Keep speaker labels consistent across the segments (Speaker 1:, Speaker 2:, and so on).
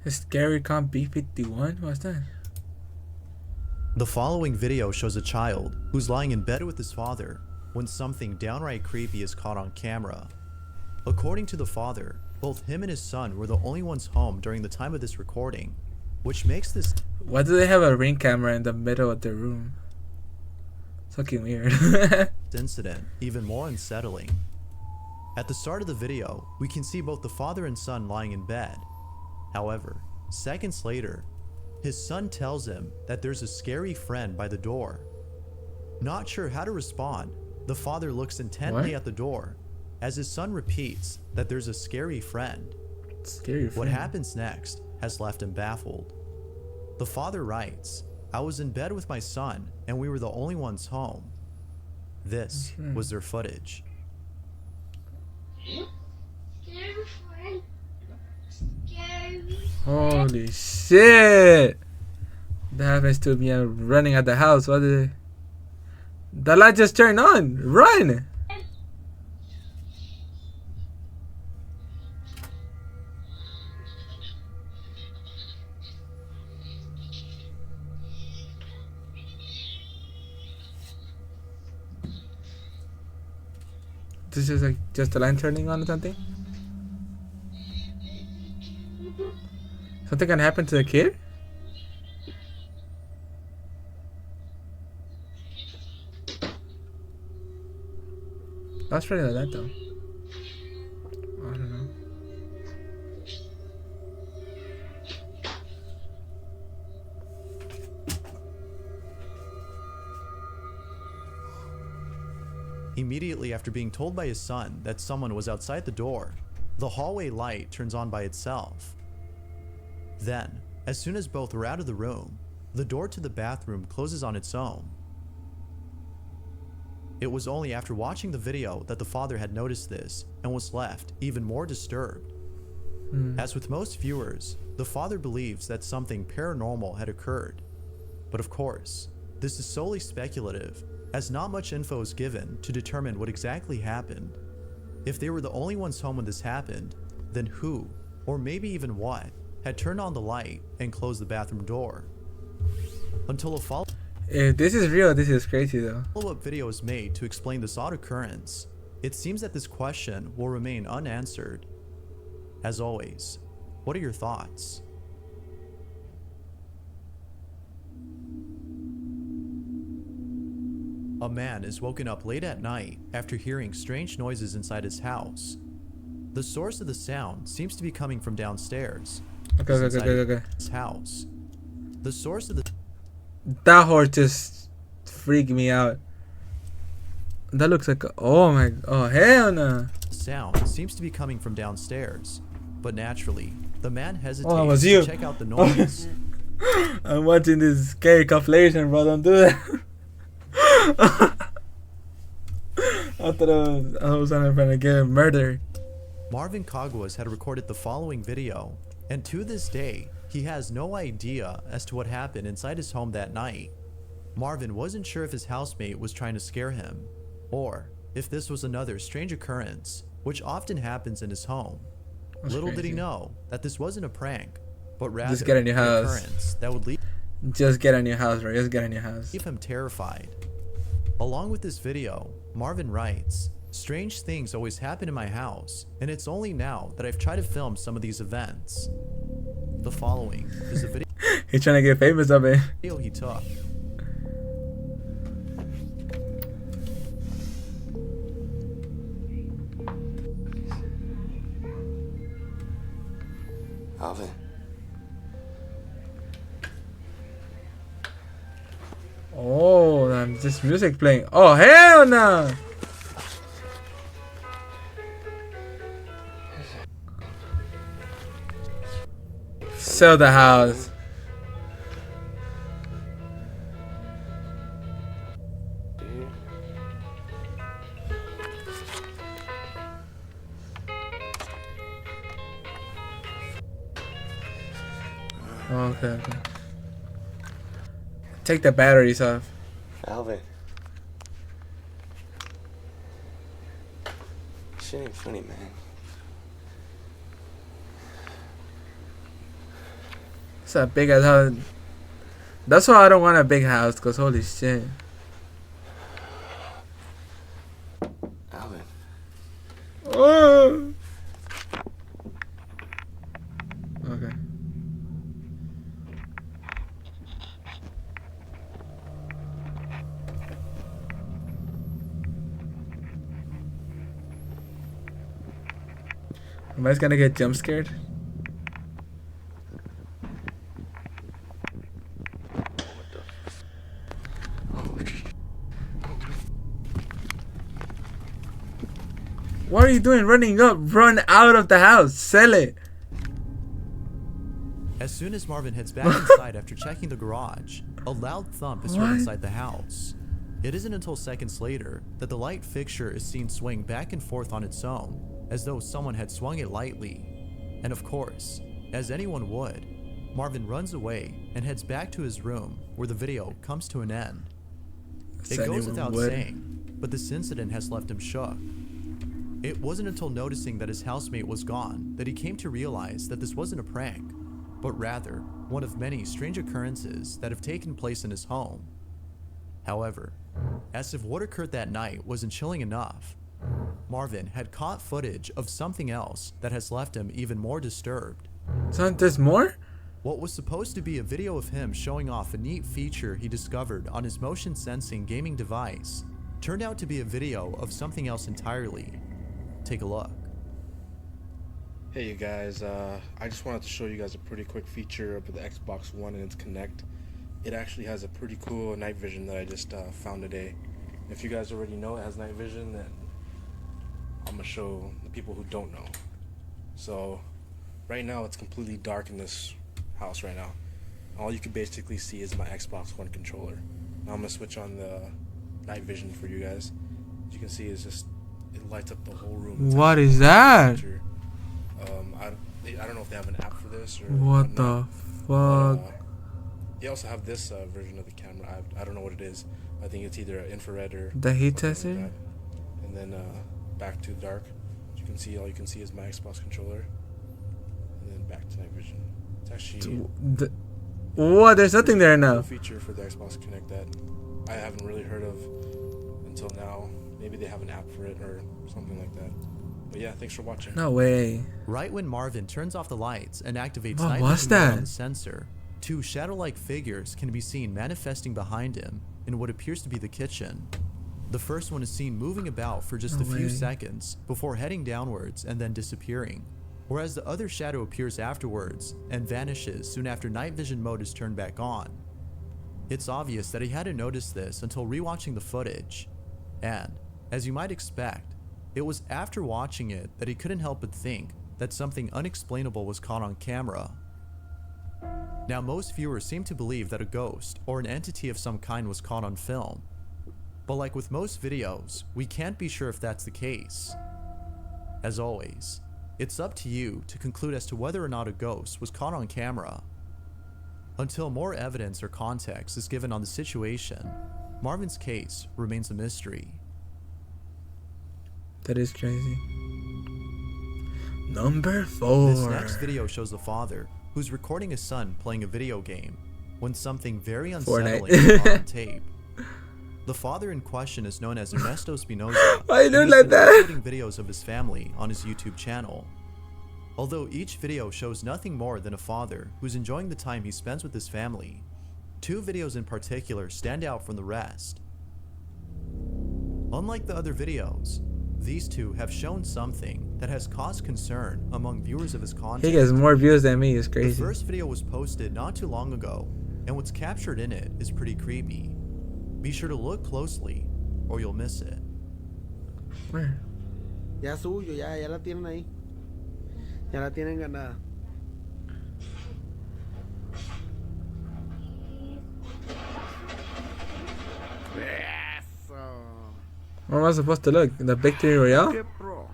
Speaker 1: Scary Comp B51? What's that?
Speaker 2: The following video shows a child who's lying in bed with his father when something downright creepy is caught on camera. According to the father, both him and his son were the only ones home during the time of this recording, which makes this
Speaker 1: Why do they have a Ring camera in the middle of the room? It's fucking weird.
Speaker 2: incident even more unsettling. At the start of the video, we can see both the father and son lying in bed. However, seconds later, his son tells him that there's a scary friend by the door. Not sure how to respond, the father looks intently at the door as his son repeats that there's a scary friend.
Speaker 1: Scary friend.
Speaker 2: What happens next has left him baffled. The father writes, "I was in bed with my son and we were the only ones home." This was their footage.
Speaker 3: Scary friend. Scary.
Speaker 1: Holy shit! That happens to me. I'm running at the house. What did the light just turned on? Run! This is like just the light turning on or something? Something can happen to the kid? That's pretty like that though. I don't know.
Speaker 2: Immediately after being told by his son that someone was outside the door, the hallway light turns on by itself. Then, as soon as both are out of the room, the door to the bathroom closes on its own. It was only after watching the video that the father had noticed this and was left even more disturbed. As with most viewers, the father believes that something paranormal had occurred. But of course, this is solely speculative, as not much info is given to determine what exactly happened. If they were the only ones home when this happened, then who, or maybe even what, had turned on the light and closed the bathroom door? Until a
Speaker 1: If this is real, this is crazy though.
Speaker 2: follow-up video is made to explain this odd occurrence, it seems that this question will remain unanswered. As always, what are your thoughts? A man is woken up late at night after hearing strange noises inside his house. The source of the sound seems to be coming from downstairs.
Speaker 1: Okay.
Speaker 2: His house. The source of the
Speaker 1: That horse just freaked me out. That looks like oh hell no.
Speaker 2: sound seems to be coming from downstairs, but naturally, the man hesitates
Speaker 1: it was you.
Speaker 2: to check out the noise.
Speaker 1: I'm watching this scary compilation, bro. Don't do that. I thought I was trying to get murdered.
Speaker 2: Marvin Caguas had recorded the following video, and to this day, he has no idea as to what happened inside his home that night. Marvin wasn't sure if his housemate was trying to scare him, or if this was another strange occurrence, which often happens in his home.
Speaker 1: That's
Speaker 2: Little did he
Speaker 1: crazy.
Speaker 2: know that this wasn't a prank, but rather
Speaker 1: Just get in your
Speaker 2: an
Speaker 1: house.
Speaker 2: occurrence that would
Speaker 1: Just get in your house, bro. Just get in your house.
Speaker 2: leave him terrified. Along with this video, Marvin writes, "Strange things always happen in my house, and it's only now that I've tried to film some of these events." The following is a
Speaker 1: He's trying to get famous of it.
Speaker 2: video he took.
Speaker 4: Alvin,
Speaker 1: Oh, I'm just music playing. Oh hell no! Sell the house.
Speaker 4: dude.
Speaker 1: Okay. Take the batteries off.
Speaker 4: Alvin. Shit ain't funny, man.
Speaker 1: It's a big ass house. That's why I don't want a big house, cause holy shit.
Speaker 4: Alvin.
Speaker 1: Oh. Okay. Am I just gonna get jump scared? What are you doing running up? Run out of the house. Sell it.
Speaker 2: As soon as Marvin heads back inside after checking the garage, a loud thump is heard
Speaker 1: What?
Speaker 2: inside the house. It isn't until seconds later that the light fixture is seen swing back and forth on its own, as though someone had swung it lightly. And of course, as anyone would, Marvin runs away and heads back to his room, where the video comes to an end. It
Speaker 1: As
Speaker 2: goes
Speaker 1: anyone
Speaker 2: without
Speaker 1: would.
Speaker 2: saying, but this incident has left him shook. It wasn't until noticing that his housemate was gone that he came to realize that this wasn't a prank, but rather one of many strange occurrences that have taken place in his home. However, as if what occurred that night wasn't chilling enough, Marvin had caught footage of something else that has left him even more disturbed.
Speaker 1: So there's more?
Speaker 2: What was supposed to be a video of him showing off a neat feature he discovered on his motion sensing gaming device turned out to be a video of something else entirely. Take a look.
Speaker 5: Hey you guys, I just wanted to show you guys a pretty quick feature of the Xbox One and its Kinect. It actually has a pretty cool night vision that I just found today. If you guys already know it has night vision, then I'm gonna show the people who don't know. So right now it's completely dark in this house right now. All you can basically see is my Xbox One controller. Now I'm gonna switch on the night vision for you guys. As you can see, it's just, it lights up the whole room. It's
Speaker 1: What
Speaker 5: actually
Speaker 1: is
Speaker 5: a
Speaker 1: that?
Speaker 5: feature. I don't know if they have an app for this or
Speaker 1: What the
Speaker 5: whatnot.
Speaker 1: fuck?
Speaker 5: They also have this version of the camera. I don't know what it is. I think it's either infrared or
Speaker 1: The heat
Speaker 5: something
Speaker 1: tester?
Speaker 5: like that. And then back to dark. As you can see, all you can see is my Xbox controller. And then back to night vision. It's actually
Speaker 1: What? There's nothing there
Speaker 5: a
Speaker 1: now.
Speaker 5: feature for the Xbox Kinect that I haven't really heard of until now. Maybe they have an app for it or something like that. But yeah, thanks for watching.
Speaker 1: No way.
Speaker 2: Right when Marvin turns off the lights and activates
Speaker 1: What
Speaker 2: night
Speaker 1: was
Speaker 2: vision mode
Speaker 1: that?
Speaker 2: on the sensor, two shadow-like figures can be seen manifesting behind him in what appears to be the kitchen. The first one is seen moving about for just
Speaker 1: No
Speaker 2: a few
Speaker 1: way.
Speaker 2: seconds before heading downwards and then disappearing, whereas the other shadow appears afterwards and vanishes soon after night vision mode is turned back on. It's obvious that he hadn't noticed this until rewatching the footage, and, as you might expect, it was after watching it that he couldn't help but think that something unexplainable was caught on camera. Now, most viewers seem to believe that a ghost or an entity of some kind was caught on film. But like with most videos, we can't be sure if that's the case. As always, it's up to you to conclude as to whether or not a ghost was caught on camera. Until more evidence or context is given on the situation, Marvin's case remains a mystery.
Speaker 1: That is crazy. Number 4.
Speaker 2: This next video shows the father who's recording his son playing a video game when something very unsettling
Speaker 1: Fortnite.
Speaker 2: is caught on tape. The father in question is known as Ernesto Espinosa.
Speaker 1: Why you
Speaker 2: and
Speaker 1: doing
Speaker 2: he's
Speaker 1: like
Speaker 2: been
Speaker 1: that?
Speaker 2: uploading videos of his family on his YouTube channel. Although each video shows nothing more than a father who's enjoying the time he spends with his family, two videos in particular stand out from the rest. Unlike the other videos, these two have shown something that has caused concern among viewers of his content.
Speaker 1: He gets more views than me. It's
Speaker 2: The
Speaker 1: crazy.
Speaker 2: first video was posted not too long ago, and what's captured in it is pretty creepy. Be sure to look closely, or you'll miss it.
Speaker 1: Where?
Speaker 6: Ya suyo, ya la tienen ahí. Ya la tienen ganada. Eso.
Speaker 1: Where am I supposed to look? The Victory Royale?
Speaker 6: Qué pro.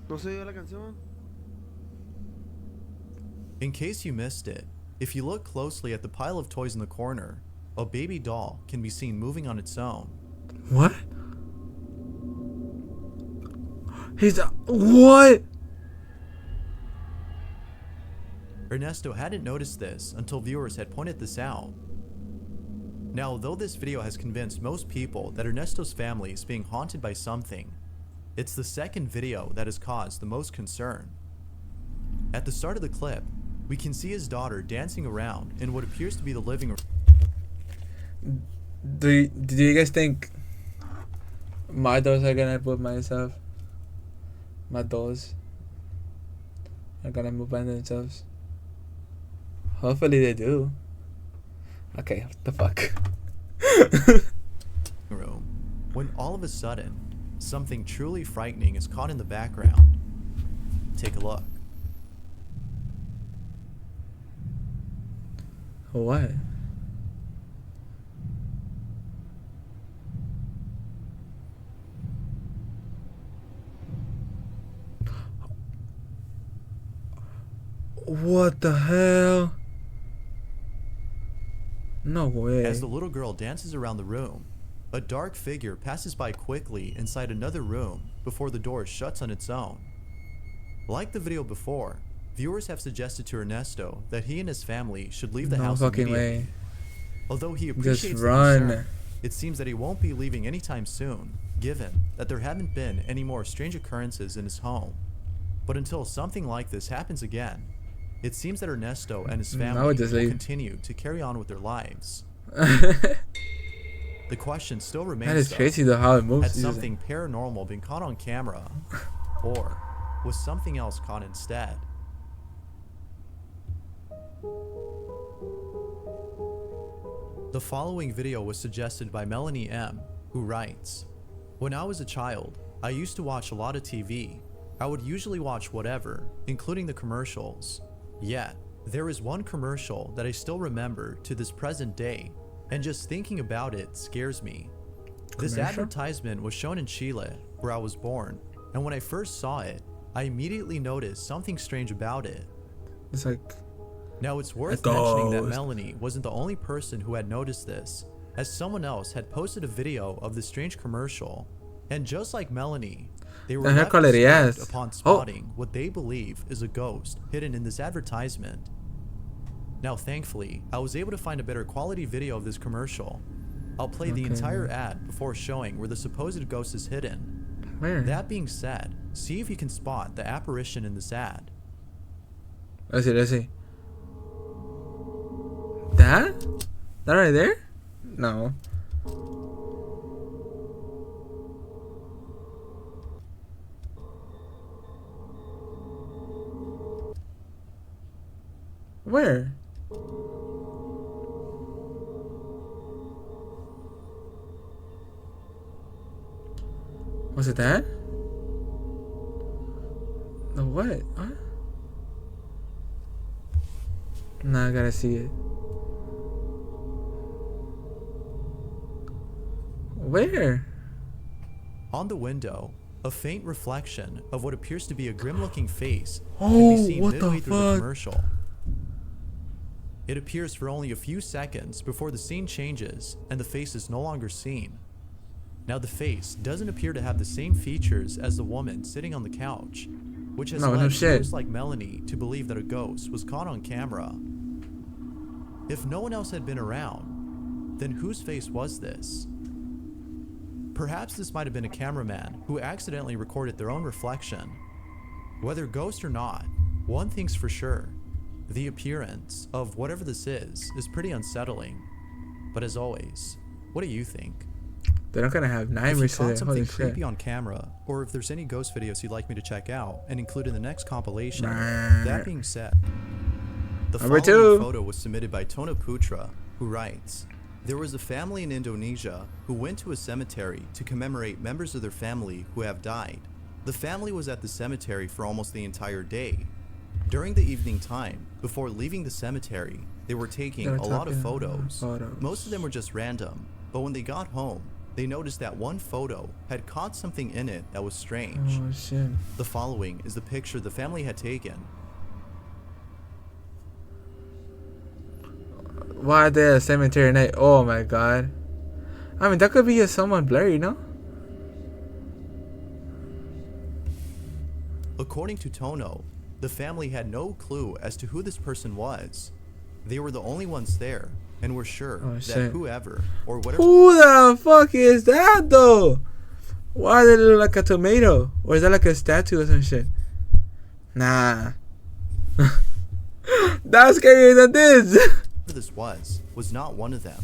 Speaker 6: ¿No se oyó la canción?
Speaker 2: In case you missed it, if you look closely at the pile of toys in the corner, a baby doll can be seen moving on its own.
Speaker 1: What? What?
Speaker 2: Ernesto hadn't noticed this until viewers had pointed this out. Now, though this video has convinced most people that Ernesto's family is being haunted by something, it's the second video that has caused the most concern. At the start of the clip, we can see his daughter dancing around in what appears to be the living room.
Speaker 1: Do you guys think my dolls are gonna move myself? My dolls are gonna move by themselves? Hopefully they do. Okay, what the fuck?
Speaker 2: Room, when all of a sudden, something truly frightening is caught in the background. Take a look.
Speaker 1: What? What the hell? No way.
Speaker 2: As the little girl dances around the room, a dark figure passes by quickly inside another room before the door shuts on its own. Like the video before, viewers have suggested to Ernesto that he and his family should leave the
Speaker 1: No
Speaker 2: house
Speaker 1: fucking
Speaker 2: immediately.
Speaker 1: way.
Speaker 2: Although he
Speaker 1: Just
Speaker 2: appreciates the
Speaker 1: run.
Speaker 2: concern, it seems that he won't be leaving anytime soon, given that there haven't been any more strange occurrences in his home. But until something like this happens again, it seems that Ernesto and his
Speaker 1: I
Speaker 2: family
Speaker 1: would just
Speaker 2: will
Speaker 1: leave.
Speaker 2: continue to carry on with their lives.
Speaker 1: That
Speaker 2: The question still remains,
Speaker 1: is
Speaker 2: though,
Speaker 1: crazy though how it moves.
Speaker 2: had
Speaker 1: using-
Speaker 2: something paranormal been caught on camera, or was something else caught instead? The following video was suggested by Melanie M., who writes, "When I was a child, I used to watch a lot of TV. I would usually watch whatever, including the commercials. Yet, there is one commercial that I still remember to this present day, and just thinking about it scares me. This
Speaker 1: Commercial?
Speaker 2: advertisement was shown in Chile, where I was born, and when I first saw it, I immediately noticed something strange about it.
Speaker 1: It's like
Speaker 2: Now, it's worth
Speaker 1: A
Speaker 2: mentioning that
Speaker 1: ghost.
Speaker 2: Melanie wasn't the only person who had noticed this, as someone else had posted a video of the strange commercial, and just like Melanie, they were
Speaker 1: Then her
Speaker 2: left
Speaker 1: color,
Speaker 2: disturbed
Speaker 1: yes.
Speaker 2: upon
Speaker 1: Oh.
Speaker 2: spotting what they believe is a ghost hidden in this advertisement. Now, thankfully, I was able to find a better quality video of this commercial. I'll play the
Speaker 1: Okay.
Speaker 2: entire ad before showing where the supposed ghost is hidden.
Speaker 1: where?
Speaker 2: That being said, see if you can spot the apparition in this ad.
Speaker 1: Let's see. Let's see. That? That right there? No. Where? Was it that? The what? What? Nah, I gotta see it. Where?
Speaker 2: On the window, a faint reflection of what appears to be a grim-looking face can
Speaker 1: Oh,
Speaker 2: be seen
Speaker 1: what the
Speaker 2: midway through the
Speaker 1: fuck?
Speaker 2: commercial. It appears for only a few seconds before the scene changes and the face is no longer seen. Now, the face doesn't appear to have the same features as the woman sitting on the couch, which has
Speaker 1: No, no
Speaker 2: led
Speaker 1: shit.
Speaker 2: viewers like Melanie to believe that a ghost was caught on camera. If no one else had been around, then whose face was this? Perhaps this might have been a cameraman who accidentally recorded their own reflection. Whether ghost or not, one thing's for sure. The appearance of whatever this is pretty unsettling. But as always, what do you think?
Speaker 1: They're not gonna have
Speaker 2: If you
Speaker 1: nightmares today.
Speaker 2: caught something
Speaker 1: Holy shit.
Speaker 2: creepy on camera, or if there's any ghost videos you'd like me to check out and include in the next compilation,
Speaker 1: Nah.
Speaker 2: that being said, the
Speaker 1: Number
Speaker 2: following
Speaker 1: 2.
Speaker 2: photo was submitted by Tona Putra, who writes, "There was a family in Indonesia who went to a cemetery to commemorate members of their family who have died. The family was at the cemetery for almost the entire day. During the evening time, before leaving the cemetery, they were taking
Speaker 1: They were
Speaker 2: a lot of
Speaker 1: taking
Speaker 2: photos.
Speaker 1: photos.
Speaker 2: Most of them were just random, but when they got home, they noticed that one photo had caught something in it that was strange.
Speaker 1: Oh shit.
Speaker 2: The following is the picture the family had taken.
Speaker 1: Why are they at a cemetery night? Oh my god. I mean, that could be a someone blurry, no?
Speaker 2: According to Tono, the family had no clue as to who this person was. They were the only ones there and were sure
Speaker 1: Oh,
Speaker 2: that
Speaker 1: shit.
Speaker 2: whoever or whatever
Speaker 1: Who the fuck is that though? Why does it look like a tomato? Or is that like a statue or some shit? Nah. That's scarier than this.
Speaker 2: this was not one of them.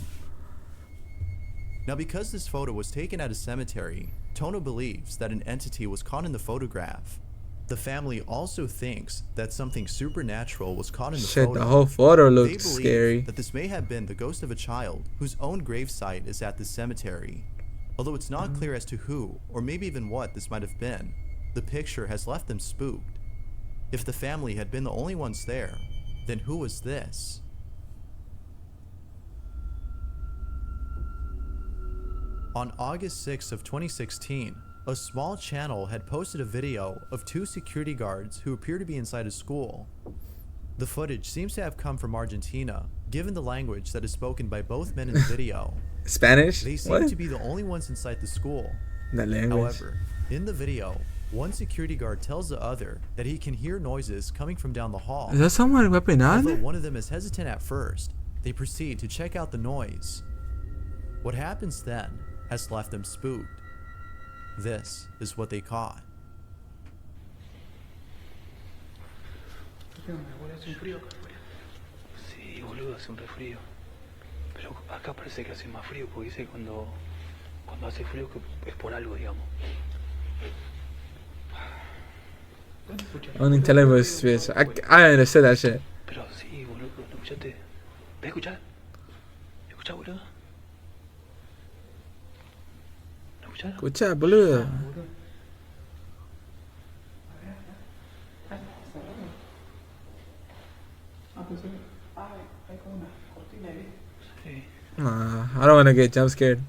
Speaker 2: Now, because this photo was taken at a cemetery, Tono believes that an entity was caught in the photograph. The family also thinks that something supernatural was caught in the
Speaker 1: Shit,
Speaker 2: photo.
Speaker 1: the whole photo
Speaker 2: They
Speaker 1: looks
Speaker 2: believe
Speaker 1: scary.
Speaker 2: that this may have been the ghost of a child whose own gravesite is at the cemetery. Although it's not clear as to who, or maybe even what this might have been, the picture has left them spooked. If the family had been the only ones there, then who was this? On August 6th of 2016, a small channel had posted a video of two security guards who appear to be inside a school. The footage seems to have come from Argentina, given the language that is spoken by both men in the video.
Speaker 1: Spanish?
Speaker 2: They seem
Speaker 1: What?
Speaker 2: to be the only ones inside the school.
Speaker 1: That language.
Speaker 2: However, in the video, one security guard tells the other that he can hear noises coming from down the hall.
Speaker 1: Is that someone weapon
Speaker 2: Although
Speaker 1: on?
Speaker 2: one of them is hesitant at first, they proceed to check out the noise. What happens then has left them spooked. This is what they caught.
Speaker 7: ¿Hace un frío acá afuera? Sí, boludo, hace un refrío. Pero acá parece que hace más frío, porque dice cuando hace frío que es por algo, digamos.
Speaker 1: Only tell it was Swiss. I understood that shit.
Speaker 7: Pero sí, boludo, ¿no escuchaste? ¿Ves escuchar? ¿Escuchás, boludo? ¿No escuchás?
Speaker 1: Escucha, boludo.
Speaker 7: Sí.
Speaker 1: I don't want to get jump scared.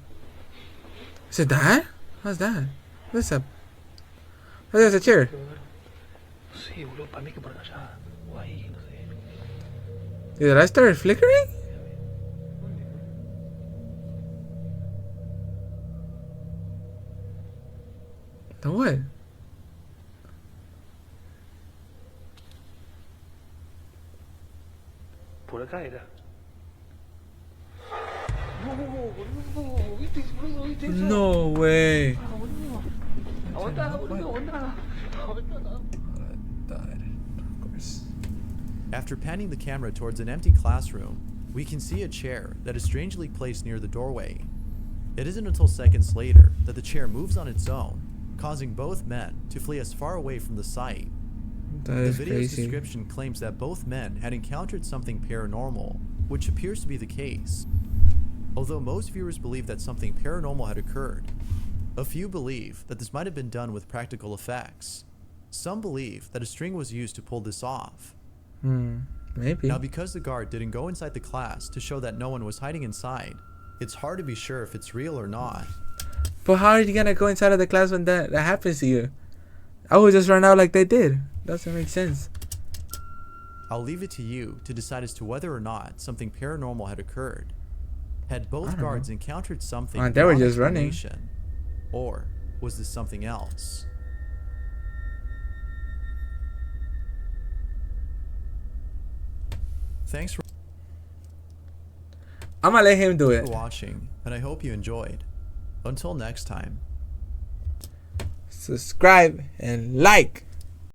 Speaker 1: Is it that? What's that? What's up? Oh, there's a chair.
Speaker 7: Sí, boludo, para mí que por allá. O ahí, no sé.
Speaker 1: Did I start flickering? The what?
Speaker 7: Por acá era.
Speaker 1: No way.
Speaker 7: Aguantá, boludo, aguantá.
Speaker 1: Died, of course.
Speaker 2: After panning the camera towards an empty classroom, we can see a chair that is strangely placed near the doorway. It isn't until seconds later that the chair moves on its own, causing both men to flee as far away from the site.
Speaker 1: That
Speaker 2: The
Speaker 1: is
Speaker 2: video's
Speaker 1: crazy.
Speaker 2: description claims that both men had encountered something paranormal, which appears to be the case. Although most viewers believe that something paranormal had occurred, a few believe that this might have been done with practical effects. Some believe that a string was used to pull this off.
Speaker 1: Maybe.
Speaker 2: Now, because the guard didn't go inside the class to show that no one was hiding inside, it's hard to be sure if it's real or not.
Speaker 1: But how are you gonna go inside of the class when that happens to you? I would just run out like they did. Doesn't make sense.
Speaker 2: I'll leave it to you to decide as to whether or not something paranormal had occurred. Had both guards encountered something
Speaker 1: They were
Speaker 2: beyond
Speaker 1: just running.
Speaker 2: explanation? Or was this something else? Thanks for
Speaker 1: I'm gonna let him do it.
Speaker 2: watching, and I hope you enjoyed. Until next time.
Speaker 1: Subscribe and like.